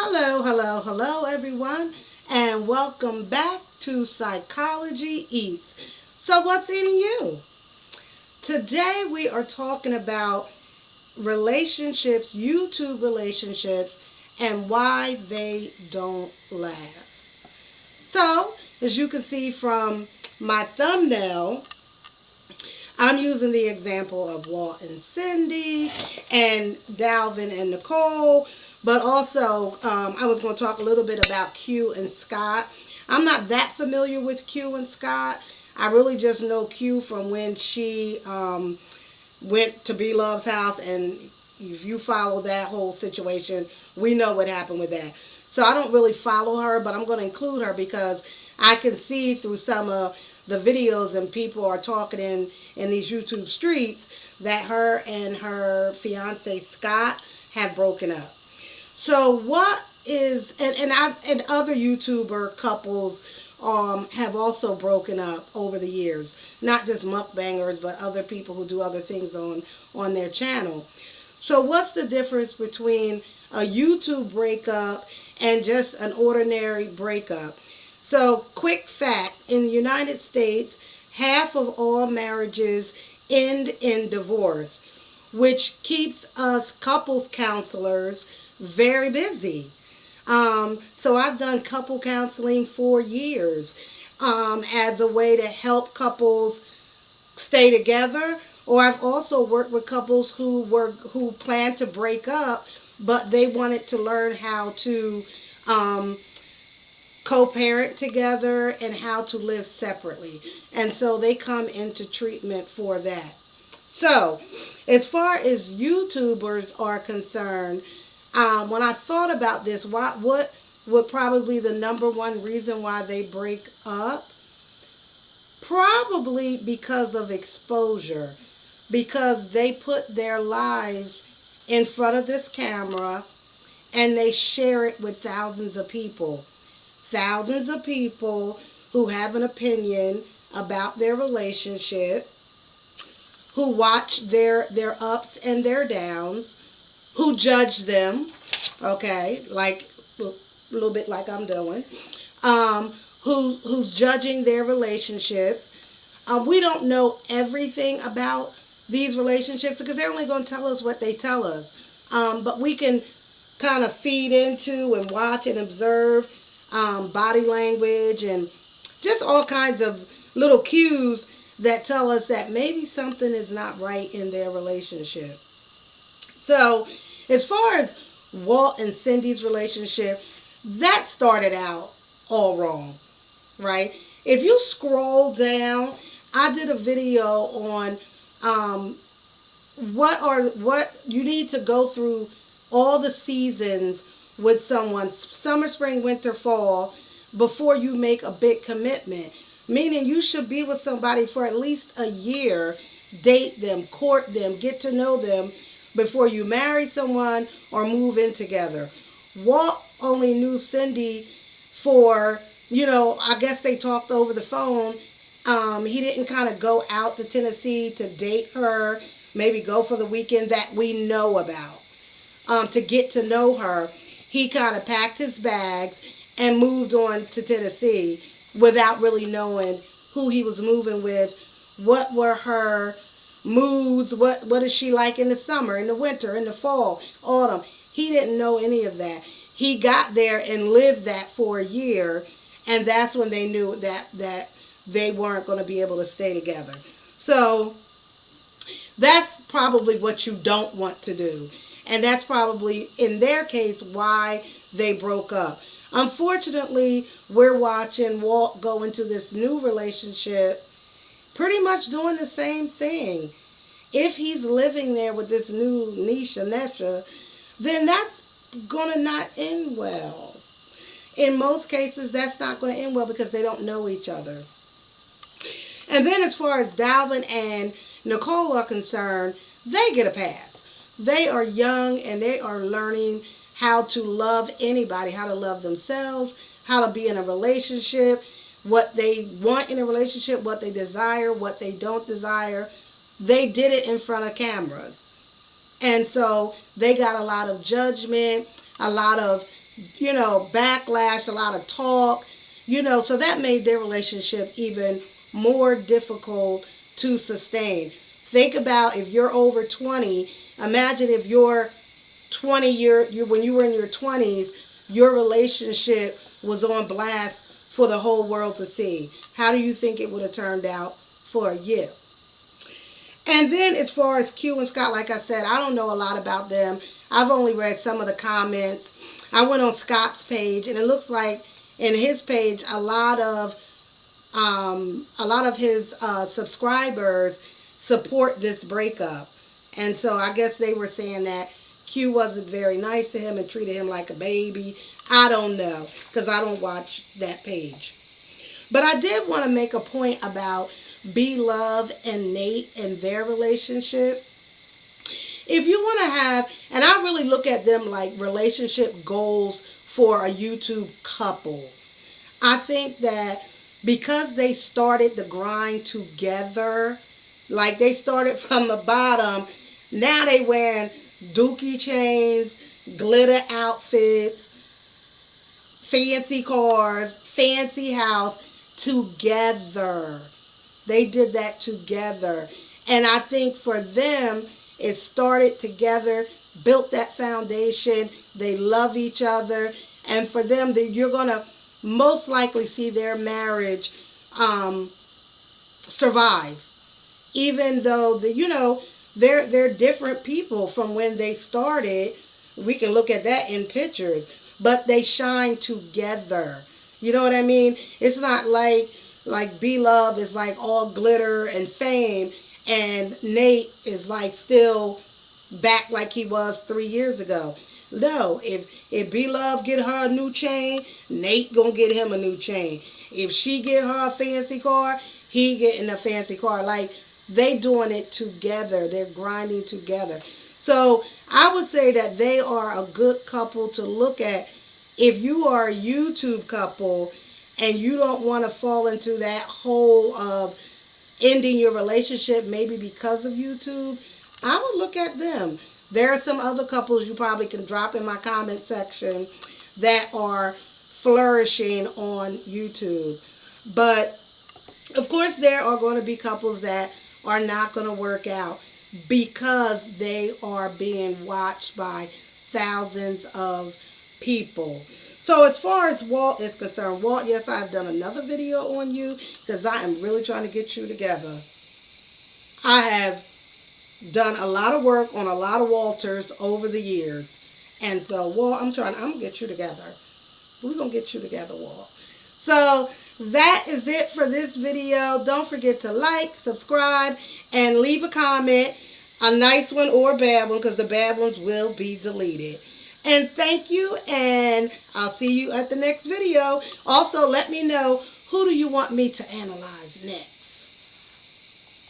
Hello, hello, hello, everyone, and welcome back to Psychology Eats. So, what's eating you? Today, we are talking about relationships, YouTube relationships, and why they don't last. So, as you can see from my thumbnail, I'm using the example of Walt and Cindy and Dalvin and Nicole, but also I was going to talk a little bit about Q and Scott. I'm not that familiar with Q and Scott. I really just know Q from when she went to B Love's house, and if you follow that whole situation, we know what happened with that. So I don't really follow her, but I'm going to include her because I can see through some of the videos and people are talking in these YouTube streets that her and her fiance Scott have broken up. So what is and other YouTuber couples have also broken up over the years. Not just mukbangers, but other people who do other things on their channel. So what's the difference between a YouTube breakup and just an ordinary breakup? So quick fact, in the United States, half of all marriages end in divorce, which keeps us couples counselors very busy. So I've done couple counseling for years as a way to help couples stay together. Or I've also worked with couples who planned to break up, but they wanted to learn how to co-parent together and how to live separately, and so they come into treatment for that. So, as far as YouTubers are concerned, when I thought about this, what would probably the number one reason why they break up? Probably because of exposure, because they put their lives in front of this camera and they share it with thousands of people. Thousands of people who have an opinion about their relationship, who watch their ups and their downs, who judge them, okay, like a little bit like I'm doing, who's judging their relationships. We don't know everything about these relationships because they're only going to tell us what they tell us. But we can kind of feed into and watch and observe body language and just all kinds of little cues that tell us that maybe something is not right in their relationship. So, as far as Walt and Cindy's relationship, that started out all wrong, right? If you scroll down, I did a video on what you need to go through all the seasons with someone, summer, spring, winter, fall, before you make a big commitment. Meaning you should be with somebody for at least a year, date them, court them, get to know them before you marry someone or move in together. Walt only knew Cindy for, I guess they talked over the phone. He didn't kind of go out to Tennessee to date her, maybe go for the weekend that we know about. To get to know her, he kind of packed his bags and moved on to Tennessee without really knowing who he was moving with, what were her moods, what is she like in the summer, in the winter, in the fall, autumn. He didn't know any of that. He got there and lived that for a year, and that's when they knew that they weren't going to be able to stay together. So that's probably what you don't want to do. And that's probably, in their case, why they broke up. Unfortunately, we're watching Walt go into this new relationship pretty much doing the same thing. If he's living there with this new Nisha Nesha, then that's going to not end well. In most cases, that's not going to end well because they don't know each other. And then as far as Dalvin and Nicole are concerned, they get a pass. They are young and they are learning how to love anybody, how to love themselves, how to be in a relationship, what they want in a relationship, what they desire, what they don't desire. They did it in front of cameras. And so they got a lot of judgment, a lot of backlash, a lot of talk, so that made their relationship even more difficult to sustain. Think about if you're over 20, imagine if you're when you were in your 20s, your relationship was on blast for the whole world to see. How do you think it would have turned out for you? And then as far as Q and Scott, like I said, I don't know a lot about them. I've only read some of the comments. I went on Scott's page, and it looks like in his page a lot of his subscribers support this breakup, and so I guess they were saying that Q wasn't very nice to him and treated him like a baby. I don't know because I don't watch that page. But I did want to make a point about B Love and Nate and their relationship. If you want to have, and I really look at them like relationship goals for a YouTube couple, I think that because they started the grind together, like they started from the bottom, now they wearing dookie chains, glitter outfits, fancy cars, fancy house together. They did that together. And I think for them, it started together, built that foundation. They love each other. And for them, you're going to most likely see their marriage survive. Even though, they're different people from when they started. We can look at that in pictures. But they shine together. You know what I mean? It's not like B Love is like all glitter and fame, and Nate is like still back like he was 3 years ago. No, if B Love get her a new chain, Nate gonna get him a new chain. If she get her a fancy car, he getting a fancy car. Like they doing it together. They're grinding together. So I would say that they are a good couple to look at. If you are a YouTube couple and you don't want to fall into that hole of ending your relationship maybe because of YouTube, I would look at them. There are some other couples you probably can drop in my comment section that are flourishing on YouTube. But of course, there are going to be couples that are not going to work out because they are being watched by thousands of people. So as far as Walt is concerned, Walt, yes, I've done another video on you because I am really trying to get you together. I have done a lot of work on a lot of Walters over the years. And so, Walt, I'm going to get you together. We're going to get you together, Walt. So that is it for this video. Don't forget to like, subscribe, and leave a comment. A nice one or a bad one, because the bad ones will be deleted. And thank you, and I'll see you at the next video. Also, let me know, who do you want me to analyze next?